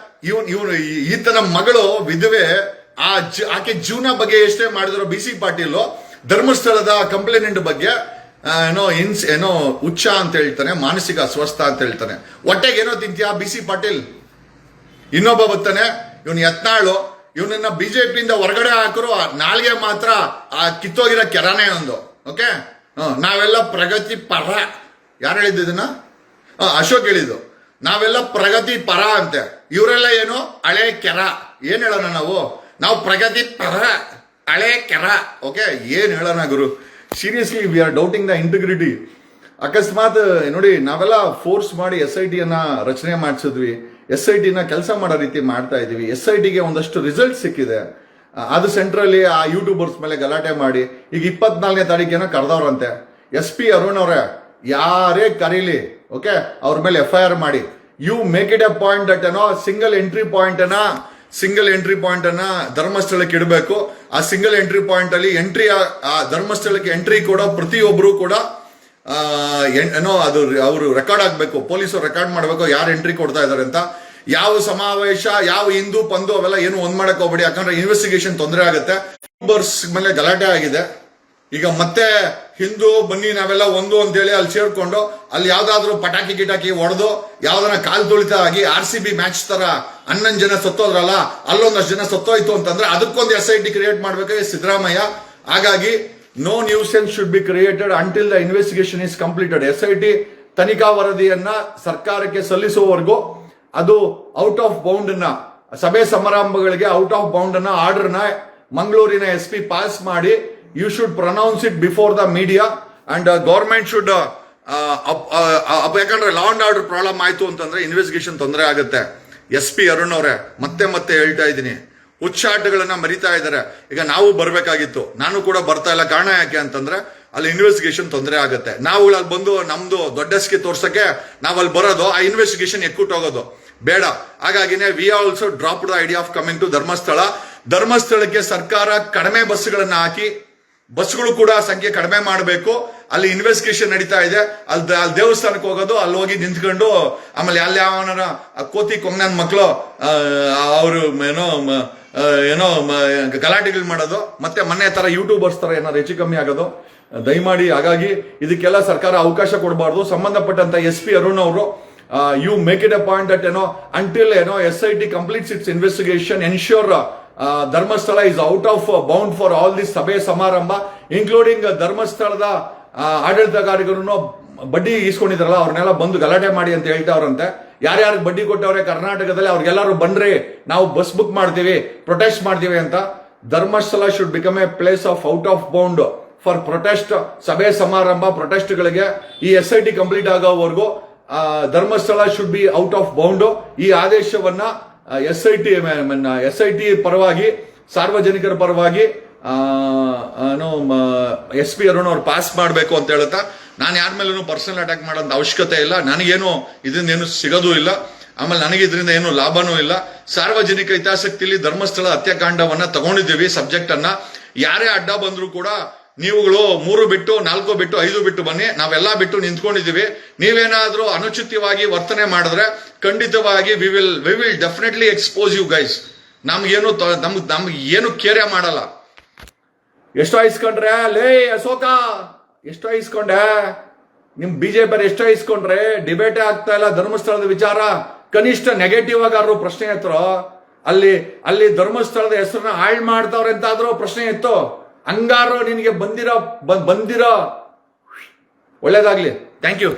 ಇವನು ಈತನ ಮಗಳು ವಿಧವೆ, ಆಕೆ ಜೀವನ ಬಗ್ಗೆ ಎಷ್ಟೇ ಮಾಡಿದ್ರು BC ಪಾಟೀಲ್ ಧರ್ಮಸ್ಥಳದ ಕಂಪ್ಲೇಂಟ್ ಬಗ್ಗೆ ಏನೋ ಹುಚ್ಚ ಅಂತ ಹೇಳ್ತಾನೆ, ಮಾನಸಿಕ ಅಸ್ವಸ್ಥ ಅಂತ ಹೇಳ್ತಾನೆ. ಹೊಟ್ಟೆಗೆ ಏನೋ ತಿಂತೀಯಾ BC ಪಾಟೀಲ್? ಇನ್ನೊಬ್ಬ ಬರ್ತಾನೆ, ಇವನು ಯತ್ನಾಳು, ಇವನನ್ನ ಬಿಜೆಪಿಯಿಂದ ಹೊರಗಡೆ ಹಾಕರು, ನಾಲ್ಗೆ ಮಾತ್ರ ಆ ಕಿತ್ತೋಗಿರೋ ಕೆರಾನೇ ಒಂದು. ಓಕೆ, ನಾವೆಲ್ಲ ಪ್ರಗತಿ ಪರ. ಯಾರು ಹೇಳಿದ್ದು ಇದನ್ನ? ಅಶೋಕ್ ಹೇಳಿದ್ದು. ನಾವೆಲ್ಲ ಪ್ರಗತಿ ಪರ ಅಂತೆ. ಇವರೆಲ್ಲ ಏನು ಹಳೆ ಕೆರ. ಏನ್ ಹೇಳೋಣ ನಾವು ಪ್ರಗತಿ ಪರ, ಹಳೆ ಕೆರ. ಓಕೆ, ಏನ್ ಹೇಳೋಣ ಗುರು? Seriously we are doubting the integrity. ಅಕಸ್ಮಾತ್ ನೋಡಿ, ನಾವೆಲ್ಲ ಫೋರ್ಸ್ ಮಾಡಿ SIT ಅನ್ನ ರಚನೆ ಮಾಡಿಸಿದ್ವಿ. SIT ನ ಕೆಲಸ ಮಾಡೋ ರೀತಿ ಮಾಡ್ತಾ ಇದೀವಿ. SIT ಗೆ ಒಂದಷ್ಟು ರಿಸಲ್ಟ್ ಸಿಕ್ಕಿದೆ. ಅದು ಸೆಂಟ್ರಲ್ಲಿ ಆ ಯೂಟ್ಯೂಬರ್ಸ್ ಮೇಲೆ ಗಲಾಟೆ ಮಾಡಿ ಈಗ 24ನೇ ತಾರೀಕೇನೋ ಕರೆದವ್ರಂತೆ. SP ಅರುಣ್ ಅವರೇ, ಯಾರೇ ಕರೀಲಿ, ಓಕೆ, ಅವ್ರ ಮೇಲೆ FIR ಮಾಡಿ. You make it a point that single entry point ಅನ್ನ ಧರ್ಮಸ್ಥಳಕ್ಕೆ ಇಡಬೇಕು. ಆ ಸಿಂಗಲ್ ಎಂಟ್ರಿ ಪಾಯಿಂಟ್ ಅಲ್ಲಿ ಆ ಧರ್ಮಸ್ಥಳಕ್ಕೆ ಎಂಟ್ರಿ ಕೊಡೋ ಪ್ರತಿಯೊಬ್ಬರು ಕೂಡ ಅದು ಅವರು ರೆಕಾರ್ಡ್ ಆಗ್ಬೇಕು. ಪೊಲೀಸರು ರೆಕಾರ್ಡ್ ಮಾಡಬೇಕು ಯಾರು ಎಂಟ್ರಿ ಕೊಡ್ತಾ ಇದಾರೆ ಅಂತ. ಯಾವ ಸಮಾವೇಶ, ಯಾವ ಹಿಂದೂ ಪಂದು ಅವೆಲ್ಲ ಏನು ಒಂದ್ ಮಾಡಕ್ ಹೋಗ್ಬೇಡಿ, ಯಾಕಂದ್ರೆ ಇನ್ವೆಸ್ಟಿಗೇಷನ್ ತೊಂದರೆ ಆಗುತ್ತೆ. ಯೂಟ್ಯೂಬರ್ಸ್ ಮೇಲೆ ಗಲಾಟೆ ಆಗಿದೆ. ಈಗ ಮತ್ತೆ ಹಿಂದೂ ಬನ್ನಿ ನಾವೆಲ್ಲ ಒಂದು ಅಂತ ಹೇಳಿ ಅಲ್ಲಿ ಸೇರ್ಕೊಂಡು ಅಲ್ಲಿ ಯಾವ್ದಾದ್ರು ಪಟಾಕಿ ಗಿಟಾಕಿ ಹೊಡೆದು ಯಾವ್ದನ್ನ ಕಾಲ್ ತುಳಿತ ಆಗಿ RCB ಮ್ಯಾಚ್ ತರ 11 ಜನ ಸತ್ತೋದ್ರಲ್ಲ, ಅಲ್ಲೊಂದಷ್ಟು ಜನ ಸತ್ತೋಯ್ತು ಅಂತಂದ್ರೆ ಅದಕ್ಕೊಂದು SIT ಕ್ರಿಯೇಟ್ ಮಾಡ್ಬೇಕು ಸಿದ್ದರಾಮಯ್ಯ. ಹಾಗಾಗಿ no nuisance should be created until the investigation is completed. SIT ತನಿಖಾ ವರದಿಯನ್ನ ಸರ್ಕಾರಕ್ಕೆ ಸಲ್ಲಿಸುವವರೆಗೂ ಅದು ಔಟ್ ಆಫ್ ಬೌಂಡ್ ನ ಸಭೆ ಸಮಾರಂಭಗಳಿಗೆ ಔಟ್ ಆಫ್ ಬೌಂಡ್ ನ ಆರ್ಡರ್ ನ ಮಂಗಳೂರಿನ SP ಪಾಸ್ ಮಾಡಿ you should pronounce it before the media and government should ಯಾಕಂದ್ರೆ ಲಾ ಅಂಡ್ ಆರ್ಡರ್ ಪ್ರಾಬ್ಲಮ್ ಆಯ್ತು ಅಂತಂದ್ರೆ ಇನ್ವೆಸ್ಟಿಗೇಷನ್ ತೊಂದರೆ ಆಗುತ್ತೆ. SP ಅರುಣ್ ಅವರೇ, ಮತ್ತೆ ಹೇಳ್ತಾ ಇದ್ದೀನಿ, ಹುಚ್ಚಾಟಗಳನ್ನ ಮರಿತಾ ಇದ್ದಾರೆ. ಈಗ ನಾವು ಬರ್ಬೇಕಾಗಿತ್ತು, ನಾನು ಕೂಡ ಬರ್ತಾ ಇಲ್ಲ. ಕಾರಣ ಯಾಕೆ ಅಂತಂದ್ರೆ ಅಲ್ಲಿ ಇನ್ವೆಸ್ಟಿಗೇಷನ್ ತೊಂದರೆ ಆಗುತ್ತೆ. ನಾವು ಅಲ್ಲಿ ಬಂದು ನಮ್ದು ದೊಡ್ಡಸ್ಗೆ ತೋರ್ಸಕ್ಕೆ ನಾವು ಅಲ್ಲಿ ಬರೋದು, ಆ ಇನ್ವೆಸ್ಟಿಗೇಷನ್ ಹೋಗೋದು ಬೇಡ. ಹಾಗಾಗಿನೇ we also drop the idea of coming to ಧರ್ಮಸ್ಥಳಕ್ಕೆ ಸರ್ಕಾರ ಕಡಿಮೆ ಬಸ್ಗಳನ್ನ ಹಾಕಿ, ಬಸ್ಗಳು ಕೂಡ ಸಂಖ್ಯೆ ಕಡಿಮೆ ಮಾಡಬೇಕು. ಅಲ್ಲಿ ಇನ್ವೆಸ್ಟಿಗೇಷನ್ ನಡೀತಾ ಇದೆ. ಅಲ್ಲಿ ದೇವಸ್ಥಾನಕ್ಕೆ ಹೋಗೋದು, ಅಲ್ಲಿ ಹೋಗಿ ನಿಂತ್ಕೊಂಡು ಆಮೇಲೆ ಅಲ್ಲಿ ಯಾವನ ಕೋತಿ ಕೊಂಗನ ಮಕ್ಕಳು ಅವರು ಏನೋ ಗಲಾಟೆಗಳು ಮಾಡೋದು, ಮತ್ತೆ ಮೊನ್ನೆ ತರ ಯೂಟ್ಯೂಬರ್ಸ್ ತರ ಏನಾದ್ರು ಹೆಚ್ಚು ಕಮ್ಮಿ ಆಗೋದು ದಯಮಾಡಿ. ಹಾಗಾಗಿ ಇದಕ್ಕೆಲ್ಲ ಸರ್ಕಾರ ಅವಕಾಶ ಕೊಡಬಾರ್ದು. ಸಂಬಂಧಪಟ್ಟಂತ SP ಅರುಣ್ ಅವರು, you make it a point that until SIT completes its investigation, ensure Dharmasthala is out of bound for all this ಸಭೆ ಸಮಾರಂಭ, ಇನ್ಕ್ಲೂಡಿಂಗ್ ಧರ್ಮಸ್ಥಳದ ಆಡಳಿತಗಾರರು ಬಡ್ಡಿ ಇಸ್ಕೊಂಡಿದ್ರಲ್ಲ ಅವ್ರನ್ನೆಲ್ಲ ಬಂದು ಗಲಾಟೆ ಮಾಡಿ ಅಂತ ಹೇಳ್ತಾವ್ರಂತೆ. ಯಾರ್ಯಾರಿಗೆ ಬಡ್ಡಿ ಕೊಟ್ಟವ್ರೆ ಕರ್ನಾಟಕದಲ್ಲಿ ಅವ್ರಿಗೆಲ್ಲರೂ ಬನ್ರಿ, ನಾವು ಬಸ್ ಬುಕ್ ಮಾಡ್ತೀವಿ, ಪ್ರೊಟೆಸ್ಟ್ ಮಾಡ್ತೀವಿ ಅಂತ. Dharmasthala should become A place of out of bound for protest, ಸಭೆ ಸಮಾರಂಭ ಪ್ರೊಟೆಸ್ಟ್ಗಳಿಗೆ. ಈ SIT ಕಂಪ್ಲೀಟ್ ಆಗೋವರೆಗೂ Dharmasthala should be out of bound. ಈ ಆದೇಶವನ್ನ SIT ಪರವಾಗಿ, ಸಾರ್ವಜನಿಕರ ಪರವಾಗಿ SP ಅರುಣ್ ಅವ್ರು ಪಾಸ್ ಮಾಡಬೇಕು ಅಂತ ಹೇಳುತ್ತಾ, ನಾನು ಯಾರ ಮೇಲೂ ಪರ್ಸನಲ್ ಅಟ್ಯಾಕ್ ಮಾಡೋಂಥ ಅವಶ್ಯಕತೆ ಇಲ್ಲ. ನನಗೇನು ಇದರಿಂದ ಏನು ಸಿಗೋದೂ ಇಲ್ಲ, ಆಮೇಲೆ ನನಗೆ ಇದರಿಂದ ಏನು ಲಾಭನೂ ಇಲ್ಲ. ಸಾರ್ವಜನಿಕ ಹಿತಾಸಕ್ತಿಯಲ್ಲಿ ಧರ್ಮಸ್ಥಳ ಹತ್ಯಾಕಾಂಡವನ್ನ ತಗೊಂಡಿದ್ದೀವಿ ಸಬ್ಜೆಕ್ಟ್ ಅನ್ನ. ಯಾರೇ ಅಡ್ಡ ಬಂದ್ರು ಕೂಡ ನೀವುಗಳು 3 ಬಿಟ್ಟು 4 ಬಿಟ್ಟು 5 ಬಿಟ್ಟು ಬನ್ನಿ, ನಾವೆಲ್ಲ ಬಿಟ್ಟು ನಿಂತ್ಕೊಂಡಿದ್ದೀವಿ. ನೀವೇನಾದ್ರೂ ಅನುಚಿತವಾಗಿ ವರ್ತನೆ ಮಾಡಿದ್ರೆ ಖಂಡಿತವಾಗಿ we will definitely expose you guys. ನಮ್ಗೆ ಏನು ಕೇರೆ ಮಾಡಲ್ಲ. ಎಷ್ಟೋ ಇಸ್ಕೊಂಡ್ರೆ ಲೇ ಅಶೋಕ, ಎಷ್ಟೋ ಇಸ್ಕೊಂಡೆ, ನಿಮ್ BJP ಎಷ್ಟೋ ಇಸ್ಕೊಂಡ್ರೆ, ಡಿಬೇಟೇ ಆಗ್ತಾ ಇಲ್ಲ ಧರ್ಮಸ್ಥಳದ ವಿಚಾರ. ಕನಿಷ್ಠ ನೆಗೆಟಿವ್ ಆಗಾರು ಪ್ರಶ್ನೆ ಎತ್ತರೋ, ಅಲ್ಲಿ ಧರ್ಮಸ್ಥಳದ ಹೆಸರನ್ನ ಹಾಳು ಮಾಡ್ತಾವ್ರೆ ಅಂತಾದ್ರೂ ಪ್ರಶ್ನೆ ಎತ್ತು. ಹಂಗಾರು ನಿನಗೆ ಬಂದಿರೋ ಒಳ್ಳೇದಾಗ್ಲಿ. Thank you.